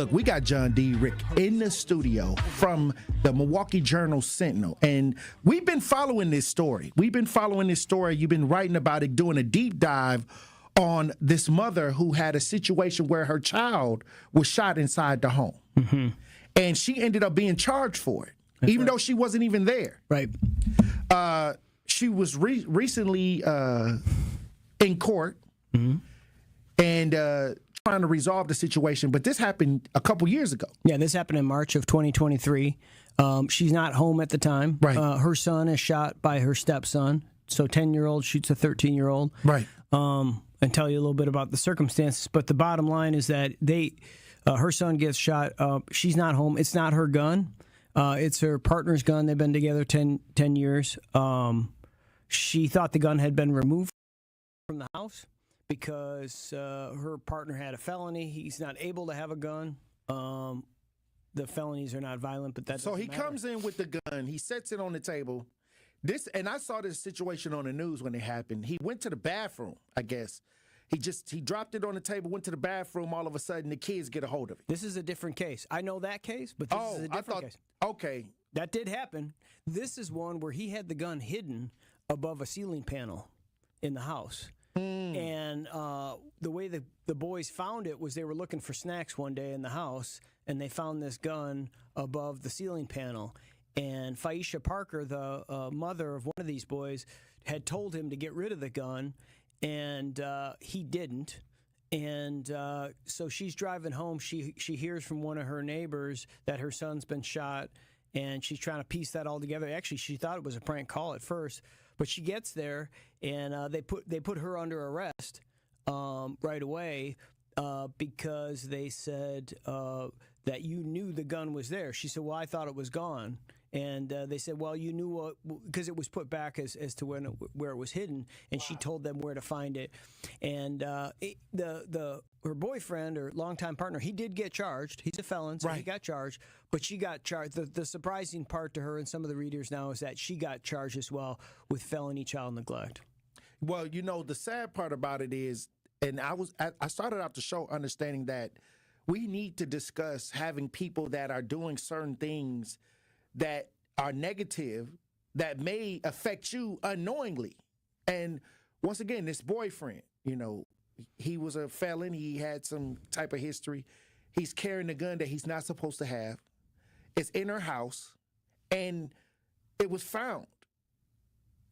Look, we got John D. Rick in the studio from the Milwaukee Journal Sentinel, and we've been following this story. You've been writing about it, doing a deep dive on this mother who had a situation where her child was shot inside the home. Mm-hmm. And she ended up being charged for it, even though she wasn't even there. Right. She was recently in court and trying to resolve the situation, but this happened a couple years ago. Yeah, this happened in March of 2023. She's not home at the time. Right. Her son is shot by her stepson. So 10-year-old shoots a 13-year-old. Right. And tell you a little bit about the circumstances. But the bottom line is that her son gets shot. She's not home. It's not her gun. It's her partner's gun. They've been together 10 years. She thought the gun had been removed from the house because her partner had a felony. He's not able to have a gun. The felonies are not violent, but that so he matter. Comes in with the gun. He sets it on the table. And I saw this situation on the news when it happened. He went to the bathroom, I guess. He dropped it on the table, went to the bathroom. All of a sudden, the kids get a hold of it. This is a different case. I know that case, but this is a different case. Okay. That did happen. This is one where he had the gun hidden above a ceiling panel in the house. And the way the boys found it was they were looking for snacks one day in the house, and they found this gun above the ceiling panel. And Faisha Parker, the mother of one of these boys, had told him to get rid of the gun, and he didn't. And so she's driving home. She hears from one of her neighbors that her son's been shot, and she's trying to piece that all together. Actually, she thought it was a prank call at first, but she gets there, and they put her under arrest right away because they said that you knew the gun was there. She said, well, I thought it was gone. And they said, well, you knew because it was put back as to where it was hidden, and she told them where to find it. And her boyfriend or longtime partner, he did get charged. He's a felon, so he got charged. But she got charged. The surprising part to her and some of the readers now is that she got charged as well with felony child neglect. Well, the sad part about it is, and I started out the show understanding that we need to discuss having people that are doing certain things that are negative, that may affect you unknowingly. And once again, this boyfriend, he was a felon. He had some type of history. He's carrying a gun that he's not supposed to have. It's in her house, and it was found.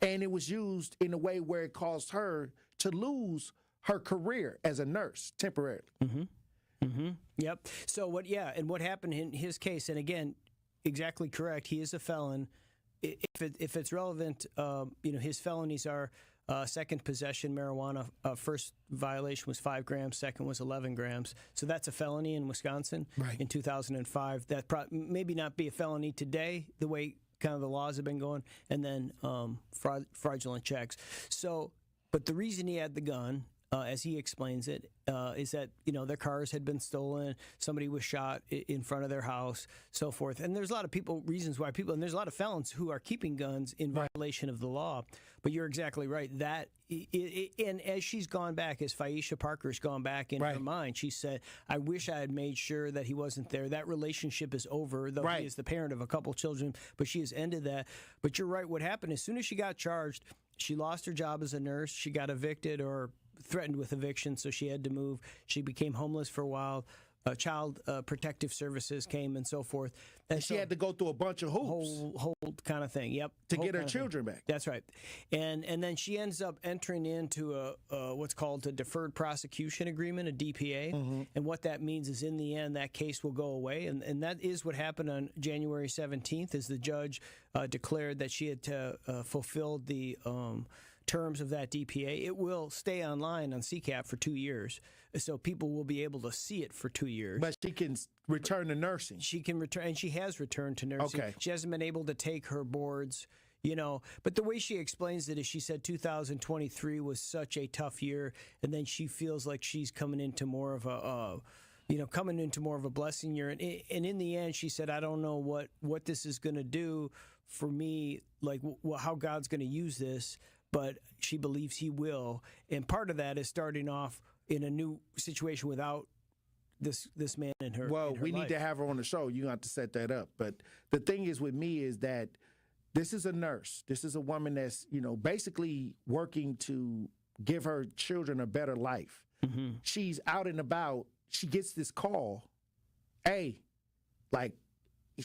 And it was used in a way where it caused her to lose her career as a nurse temporarily. Mm-hmm. Mm-hmm. Yep. So what happened in his case, and again, exactly correct. He is a felon. If it's relevant, his felonies are second possession marijuana. First violation was 5 grams. Second was 11 grams. So that's a felony in Wisconsin in 2005. That maybe not be a felony today, the way kind of the laws have been going, and then fraudulent checks. So, but the reason he had the gun, as he explains it, is that their cars had been stolen, somebody was shot in front of their house, so forth. And there's a lot of reasons why people, and there's a lot of felons who are keeping guns in violation of the law. But you're exactly right. And as she's gone back, as Faisha Parker's gone back in her mind, she said, "I wish I had made sure that he wasn't there. That relationship is over, though he is the parent of a couple children, but she has ended that." But you're right. What happened as soon as she got charged, she lost her job as a nurse. She got evicted or threatened with eviction, so she had to move. She became homeless for a while. Child Protective Services came and so forth. And she had to go through a bunch of hoops. Whole kind of thing, yep. To get her children back. That's right. And then she ends up entering into a what's called a deferred prosecution agreement, a DPA. Mm-hmm. And what that means is in the end, that case will go away. And that is what happened on January 17th, as the judge declared that she had fulfilled the terms of that DPA. It will stay online on CCAP for 2 years, so people will be able to see it for 2 years. But she can return to nursing. She can return, and she has returned to nursing. Okay. She hasn't been able to take her boards, But the way she explains it is, she said 2023 was such a tough year, and then she feels like she's coming into more of a blessing year. And in the end, she said, I don't know what this is going to do for me, like how God's going to use this, but she believes he will. And part of that is starting off in a new situation without this man in her. Well, in her we life. need to have her on the show. You have to set that up. But the thing is with me is that this is a nurse. This is a woman that's, basically working to give her children a better life. Mm-hmm. She's out and about. She gets this call. Hey,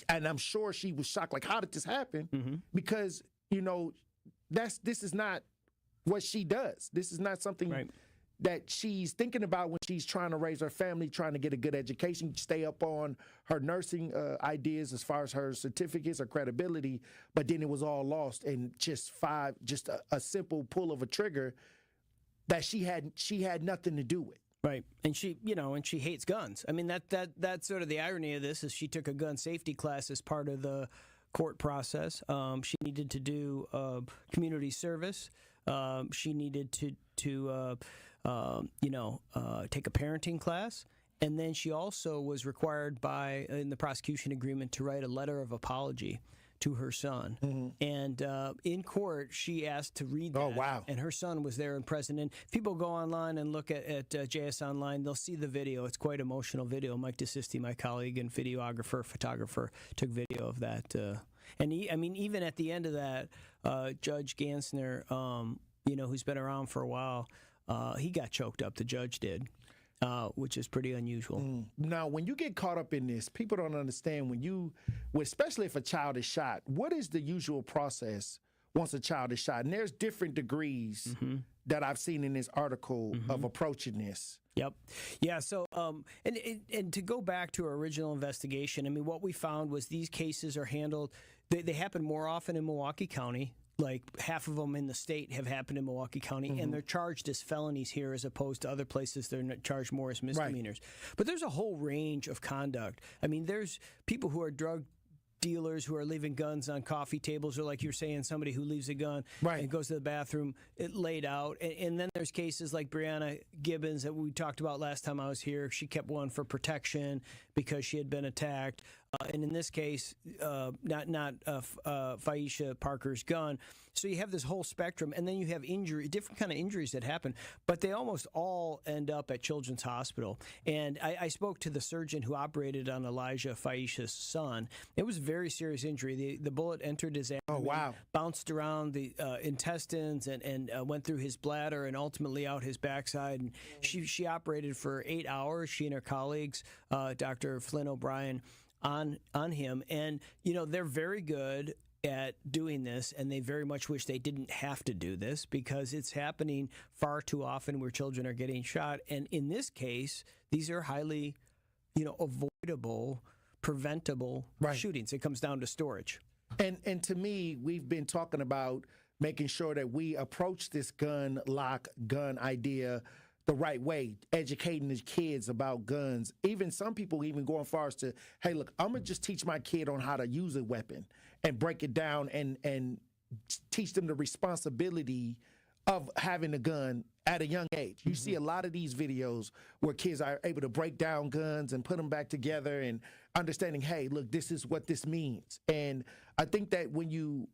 and I'm sure she was shocked. Like, how did this happen? Mm-hmm. Because, this is not what she does. This is not something that she's thinking about when she's trying to raise her family, trying to get a good education, stay up on her nursing ideas as far as her certificates, her credibility. But then it was all lost in just a simple pull of a trigger that she had nothing to do with. Right, and she hates guns. I mean, that's sort of the irony of this is she took a gun safety class as part of the court process. She needed to do community service. She needed to take a parenting class, and then she also was required in the prosecution agreement to write a letter of apology to her son. Mm-hmm. And in court, she asked to read that. Oh, wow. And her son was there and present. And if people go online and look at JS Online, they'll see the video. It's quite emotional video. Mike DeSisti, my colleague and photographer, took video of that. Even at the end of that, Judge Gansner, who's been around for a while, he got choked up. The judge did. Which is pretty unusual. Now, when you get caught up in this, people don't understand especially if a child is shot, what is the usual process once a child is shot? And there's different degrees that I've seen in this article of approaching this. Yep. Yeah. So, and to go back to our original investigation, I mean, what we found was these cases are handled, they happen more often in Milwaukee County. Like half of them in the state have happened in Milwaukee County, and they're charged as felonies here as opposed to other places they're charged more as misdemeanors. Right. But there's a whole range of conduct. I mean, there's people who are drug dealers who are leaving guns on coffee tables, or like you're saying, somebody who leaves a gun and goes to the bathroom laid out. And then there's cases like Brianna Gibbons that we talked about last time I was here. She kept one for protection because she had been attacked. And in this case, not Faisha Parker's gun. So you have this whole spectrum, and then you have different kind of injuries that happen, but they almost all end up at Children's Hospital. And I spoke to the surgeon who operated on Elijah, Faisha's son. It was a very serious injury. The bullet entered his abdomen, bounced around the intestines, and went through his bladder and ultimately out his backside. And she operated for 8 hours, she and her colleagues, Dr. Flynn O'Brien, on him. And, they're very good at doing this, and they very much wish they didn't have to do this because it's happening far too often where children are getting shot. And in this case, these are highly, avoidable, preventable shootings. It comes down to storage. And to me, we've been talking about making sure that we approach this gun idea the right way, educating the kids about guns. Even some people even going far as to, hey, look, I'm going to just teach my kid on how to use a weapon and break it down and teach them the responsibility of having a gun at a young age. You see a lot of these videos where kids are able to break down guns and put them back together and understanding, hey, look, this is what this means. And I think that when you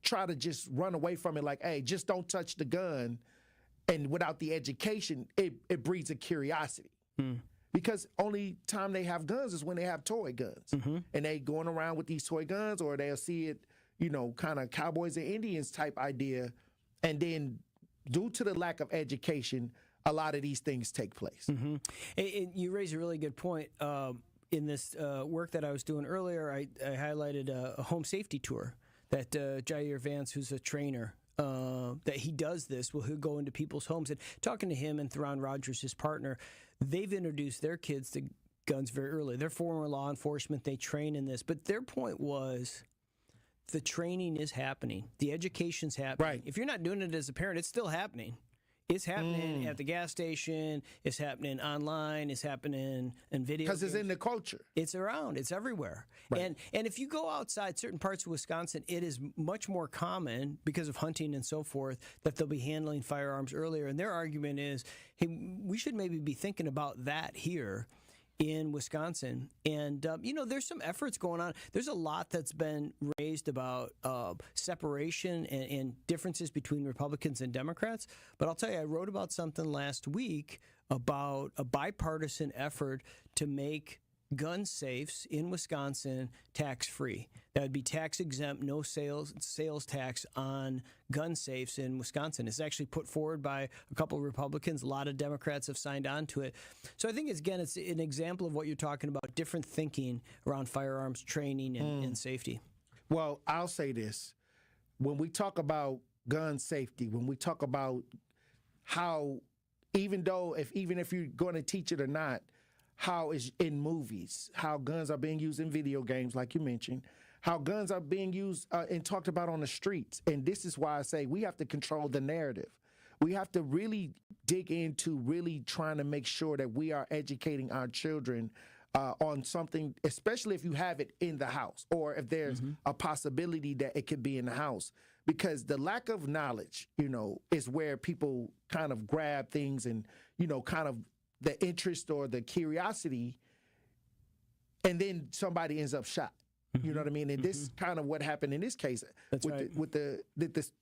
try to just run away from it like, hey, just don't touch the gun, and without the education, it breeds a curiosity. Because only time they have guns is when they have toy guns. And they going around with these toy guns, or they'll see it, kind of cowboys and Indians type idea. And then due to the lack of education, a lot of these things take place. And you raise a really good point. In this work that I was doing earlier, I highlighted a home safety tour that Jair Vance, who's a trainer, that he does this. He'll go into people's homes, and talking to him and Theron Rogers, his partner, they've introduced their kids to guns very early. They're former law enforcement. They train in this. But their point was the training is happening. The education's happening. Right. If you're not doing it as a parent, it's still happening. It's happening at the gas station. It's happening online. It's happening in video because it's in the culture. It's around. It's everywhere. Right. And if you go outside certain parts of Wisconsin, it is much more common because of hunting and so forth that they'll be handling firearms earlier. And their argument is, hey, we should maybe be thinking about that here. in Wisconsin. And, there's some efforts going on. There's a lot that's been raised about separation and differences between Republicans and Democrats. But I'll tell you, I wrote about something last week about a bipartisan effort to make gun safes in Wisconsin tax-free. That would be tax-exempt, no sales tax on gun safes in Wisconsin. It's actually put forward by a couple of Republicans. A lot of Democrats have signed on to it. So I think, it's an example of what you're talking about, different thinking around firearms training and safety. Well, I'll say this. When we talk about gun safety, when we talk about how, even if you're going to teach it or not, how is in movies, how guns are being used in video games, like you mentioned, how guns are being used and talked about on the streets. And this is why I say we have to control the narrative. We have to really dig into really trying to make sure that we are educating our children on something, especially if you have it in the house or if there's a possibility that it could be in the house. Because the lack of knowledge, is where people kind of grab things and, kind of the interest or the curiosity, and then somebody ends up shot. You know what I mean? And this is kind of what happened in this case. That's right. With the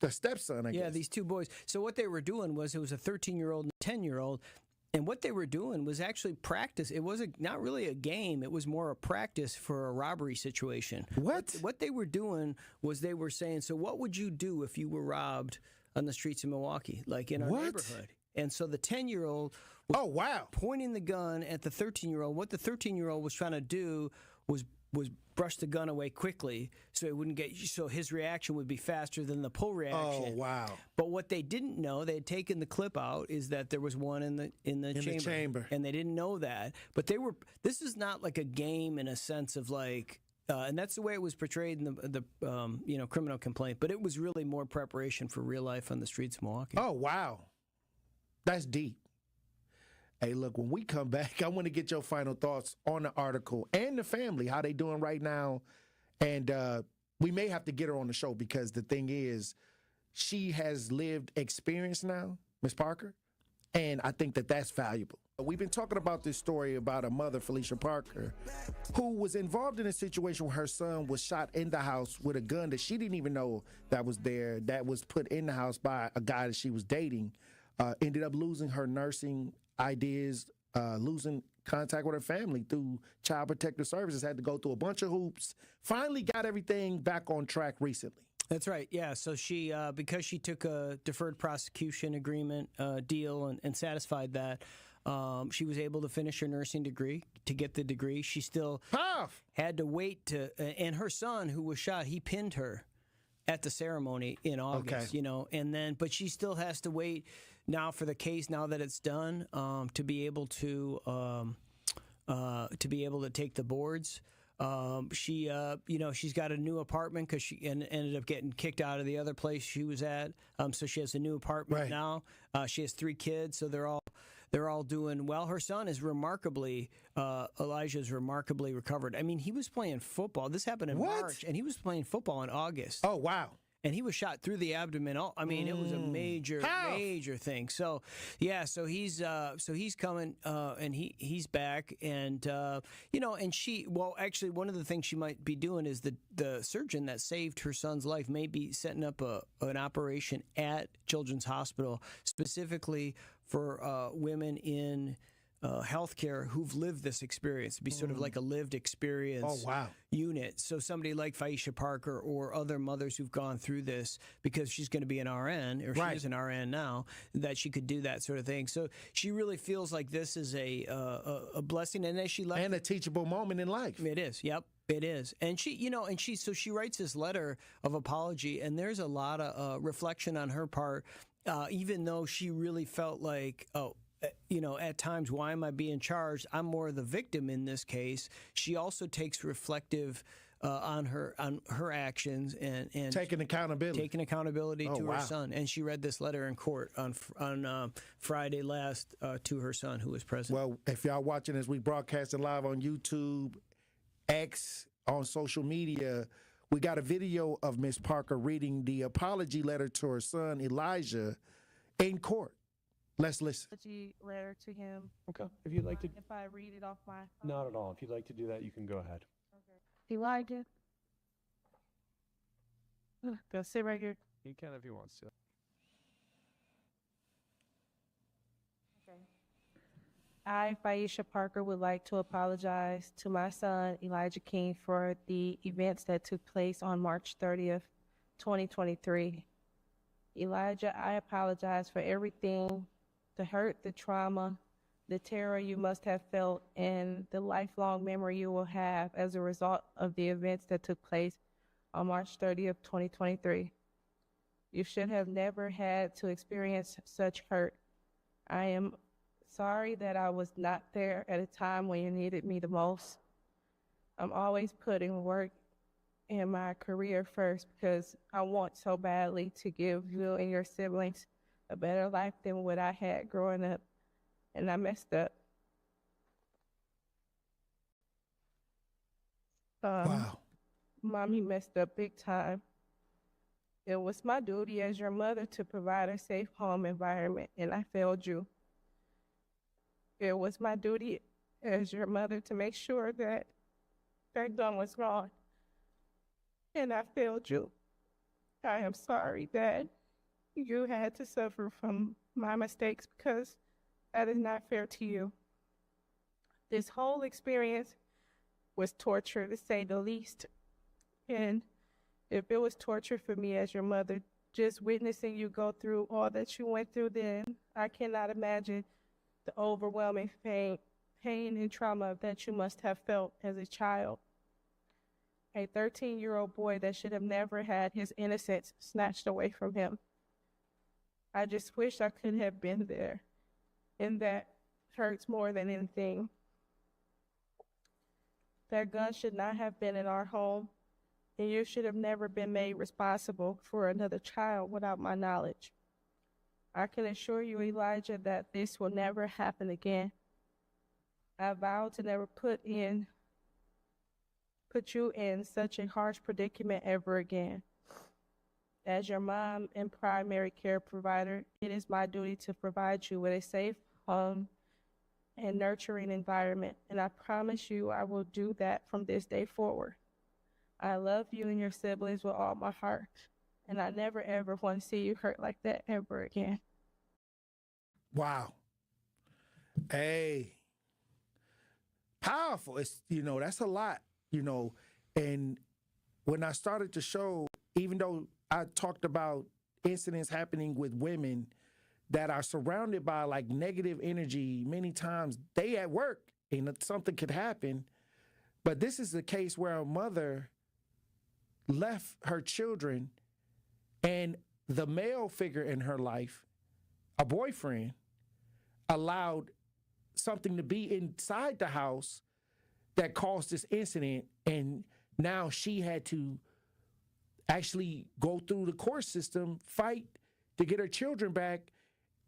stepson, I guess. Yeah, these two boys. So what they were doing was, it was a 13-year-old and a 10-year-old, and what they were doing was actually practice. It was not really a game. It was more a practice for a robbery situation. What they were doing was they were saying, so what would you do if you were robbed on the streets of Milwaukee, like in our neighborhood? And so the 10-year-old was pointing the gun at the 13-year-old. What the 13-year-old was trying to do was brush the gun away quickly, so it wouldn't so his reaction would be faster than the pull reaction. Oh, wow. But what they didn't know, they had taken the clip out, is that there was one in the chamber. And they didn't know that. But this is not like a game in a sense of like, and that's the way it was portrayed in the criminal complaint, but it was really more preparation for real life on the streets of Milwaukee. Oh, wow. That's deep. Hey, look, when we come back, I want to get your final thoughts on the article and the family, how they doing right now. And we may have to get her on the show because the thing is, she has lived experience now, Ms. Parker, and I think that that's valuable. We've been talking about this story about a mother, Faisha Parker, who was involved in a situation where her son was shot in the house with a gun that she didn't even know that was there, that was put in the house by a guy that she was dating. Ended up losing her nursing ideas, losing contact with her family through Child Protective Services, had to go through a bunch of hoops, finally got everything back on track recently. That's right, yeah. So she, because she took a deferred prosecution agreement deal and satisfied that, she was able to finish her nursing degree, to get the degree. She still had to wait and her son, who was shot, he pinned her at the ceremony in August, but she still has to wait now for the case, now that it's done, to be able to take the boards. She's got a new apartment because she ended up getting kicked out of the other place she was at. So she has a new apartment now. She has 3 kids, so they're all doing well. Her son is Elijah's remarkably recovered. I mean, he was playing football. This happened in March, and he was playing football in August. Oh, wow. And he was shot through the abdomen. I mean, it was a major thing. So, yeah, so he's coming, and he's back, and and she. Well, actually, one of the things she might be doing is the surgeon that saved her son's life may be setting up an operation at Children's Hospital specifically for women in healthcare who've lived this experience, to be sort of like a lived experience unit. So somebody like Faisha Parker or other mothers who've gone through this, because she's going to be an RN, or she is an RN now, that she could do that sort of thing. So she really feels like this is a blessing, and as she left, and a teachable moment in life. It is. Yep. It is. And she writes this letter of apology, and there's a lot of reflection on her part, even though she really felt like, at times, why am I being charged? I'm more the victim in this case. She also takes reflective on her actions and taking accountability to her son. And she read this letter in court on Friday last to her son, who was present. Well, if y'all watching as we broadcasting live on YouTube, X, on social media, we got a video of Miss Parker reading the apology letter to her son Elijah in court. Let's listen. apology letter to him. Okay. If you'd like to, If I read it off my not at all. If you'd like to do that, you can go ahead. Elijah. Go sit right here. He can if he wants to. I, Faisha Parker, would like to apologize to my son, Elijah King, for the events that took place on March 30th, 2023. Elijah, I apologize for everything, the hurt, the trauma, the terror you must have felt, and the lifelong memory you will have as a result of the events that took place on March 30th, 2023. You should have never had to experience such hurt. I am sorry that I was not there at a time when you needed me the most. I'm always putting work and my career first because I want so badly to give you and your siblings a better life than what I had growing up, and I messed up. Wow. Mommy messed up big time. It was my duty as your mother to provide a safe home environment, and I failed you. It was my duty as your mother to make sure that that gun was gone, and I failed you. I am sorry that you had to suffer from my mistakes because that is not fair to you. This whole experience was torture, to say the least. And if it was torture for me as your mother, just witnessing you go through all that you went through, then I cannot imagine the overwhelming pain and trauma that you must have felt as a child. A 13-year-old boy that should have never had his innocence snatched away from him. I just wish I could have been there, and that hurts more than anything. That gun should not have been in our home, and you should have never been made responsible for another child without my knowledge. I can assure you, Elijah, that this will never happen again. I vow to never put you in such a harsh predicament ever again. As your mom and primary care provider, it is my duty to provide you with a safe home and nurturing environment, and I promise you I will do that from this day forward. I love you and your siblings with all my heart, and I never ever want to see you hurt like that ever again. Wow. Hey. Powerful. It's, that's a lot, and when I started the show, even though I talked about incidents happening with women that are surrounded by like negative energy, many times they at work and something could happen. But this is a case where a mother left her children and the male figure in her life, a boyfriend, allowed something to be inside the house that caused this incident. And now she had to actually go through the court system, fight to get her children back.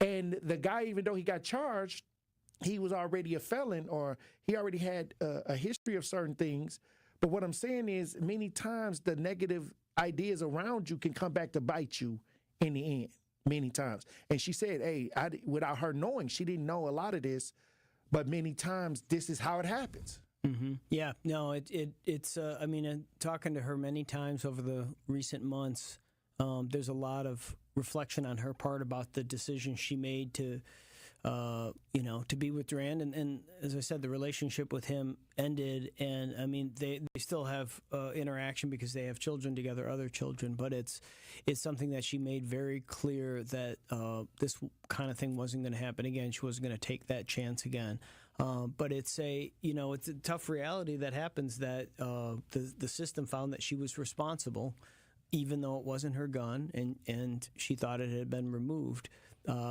And the guy, even though he got charged, he was already a felon, or he already had a history of certain things. But what I'm saying is, many times the negative ideas around you can come back to bite you in the end, many times. And she said, hey, without her knowing, she didn't know a lot of this, but many times this is how it happens. Mm-hmm. Yeah, no, it's. I mean, talking to her many times over the recent months, there's a lot of reflection on her part about the decision she made to, to be with Durand. And as I said, the relationship with him ended. And I mean, they still have interaction because they have children together, other children. But it's something that she made very clear that this kind of thing wasn't going to happen again. She wasn't going to take that chance again. But it's a tough reality that happens, that the system found that she was responsible, even though it wasn't her gun, and she thought it had been removed,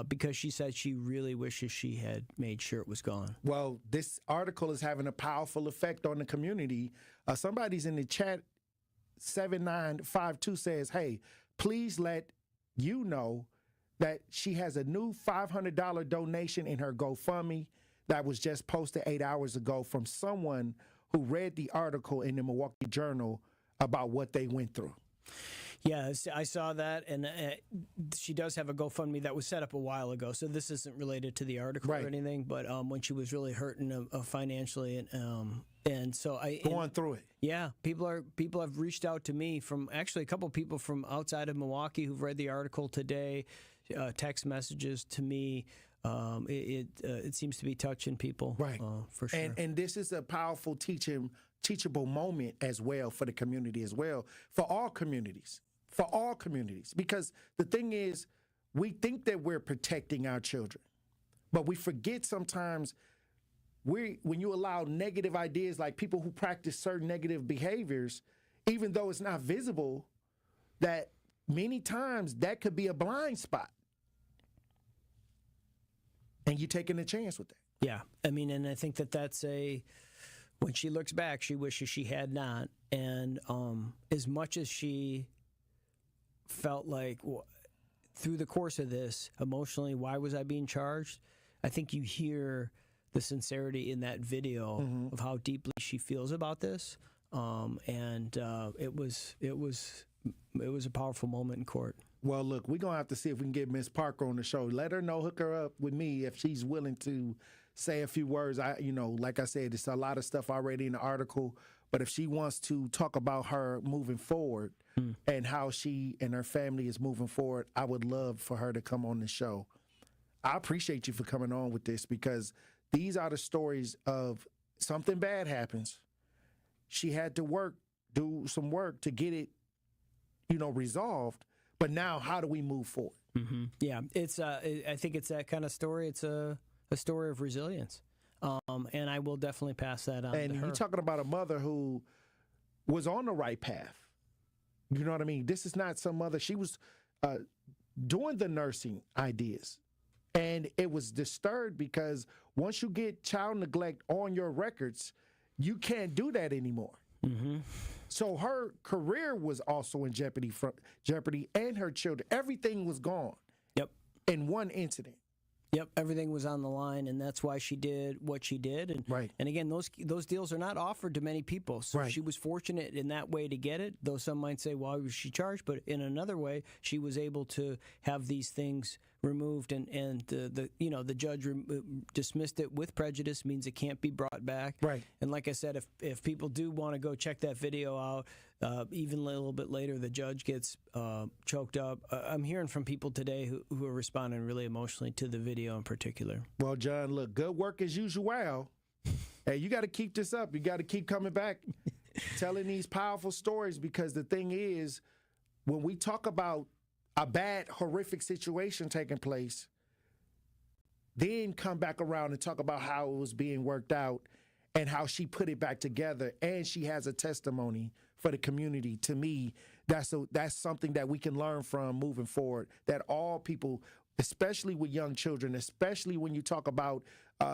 because she said she really wishes she had made sure it was gone. Well, this article is having a powerful effect on the community. Somebody's in the chat, 7952 says, hey, please let you know that she has a new $500 donation in her GoFundMe that was just posted 8 hours ago from someone who read the article in the Milwaukee Journal about what they went through. Yeah, I saw that, and she does have a GoFundMe that was set up a while ago. So this isn't related to the article Right. or anything, but when she was really hurting financially, and so Going through it. yeah, people have reached out to me from actually a couple of people from outside of Milwaukee who've read the article today, text messages to me. It seems to be touching people, Right. for sure. And this is a powerful teachable moment as well for the community as well, for all communities. Because the thing is, we think that we're protecting our children, but we forget sometimes when you allow negative ideas, like people who practice certain negative behaviors, even though it's not visible, that many times that could be a blind spot. And you're taking a chance with that. Yeah, I mean, and I think that's when she looks back, she wishes she had not. And as much as she felt like through the course of this, emotionally, why was I being charged? I think you hear the sincerity in that video of how deeply she feels about this. And it was a powerful moment in court. Well, look, we're going to have to see if we can get Miss Parker on the show. Let her know, hook her up with me if she's willing to say a few words. Like I said, there's a lot of stuff already in the article, but if she wants to talk about her moving forward and how she and her family is moving forward, I would love for her to come on the show. I appreciate you for coming on with this, because these are the stories of something bad happens. She had to do some work to get it, resolved. But now, how do we move forward? Mm-hmm. Yeah, it's. I think it's that kind of story. It's a story of resilience, and I will definitely pass that on. And to her. you're talking about a mother who was on the right path. You know what I mean? This is not some mother. She was doing the nursing ideas, and it was disturbed because once you get child neglect on your records, you can't do that anymore. Mm-hmm. So her career was also in jeopardy, and her children. Everything was gone. Yep. In one incident. Yep, everything was on the line, and that's why she did what she did. And, right. And again, those deals are not offered to many people. So right. She was fortunate in that way to get it, though some might say, why was she charged? But in another way, she was able to have these things removed, and the judge dismissed it with prejudice, means it can't be brought back. Right. And like I said, if people do want to go check that video out, even a little bit later, the judge gets choked up. I'm hearing from people today who are responding really emotionally to the video in particular. Well, John, look, good work as usual. Hey, you got to keep this up. You got to keep coming back, telling these powerful stories, because the thing is, when we talk about a bad, horrific situation taking place, then come back around and talk about how it was being worked out and how she put it back together, and she has a testimony for the community. To me, that's something that we can learn from moving forward, that all people, especially with young children, especially when you talk about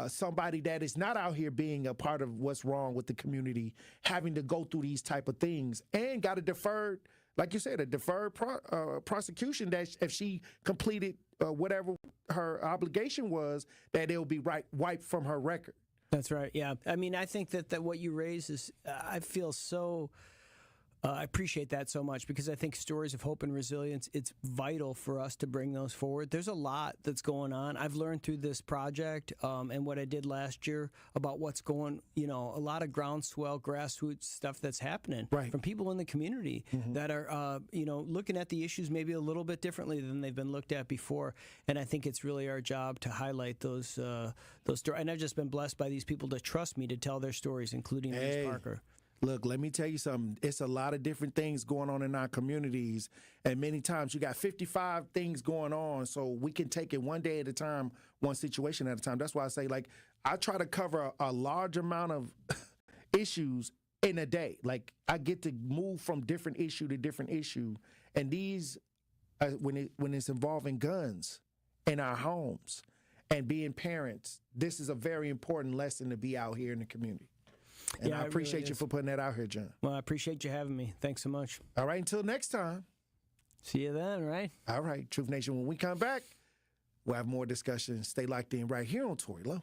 somebody that is not out here being a part of what's wrong with the community, having to go through these type of things, and got a deferred, like you said, a deferred prosecution, that if she completed whatever her obligation was, that it'll be wiped from her record. That's right. Yeah. I mean, I think that what you raise is, I feel so, I appreciate that so much, because I think stories of hope and resilience, it's vital for us to bring those forward. There's a lot that's going on. I've learned through this project and what I did last year about what's going, a lot of groundswell, grassroots stuff that's happening from people in the community that are, looking at the issues maybe a little bit differently than they've been looked at before. And I think it's really our job to highlight those stories. And I've just been blessed by these people to trust me to tell their stories, including Ms. Parker. Look, let me tell you something. It's a lot of different things going on in our communities, and many times you got 55 things going on, so we can take it one day at a time, one situation at a time. That's why I say, I try to cover a large amount of issues in a day. Like, I get to move from different issue to different issue, and these, when it's involving guns in our homes and being parents, this is a very important lesson to be out here in the community. And I appreciate you for putting that out here, John. Well, I appreciate you having me. Thanks so much. All right, until next time. See you then, right? All right, Truth Nation, when we come back, we'll have more discussion. Stay locked in right here on Tory Lowe.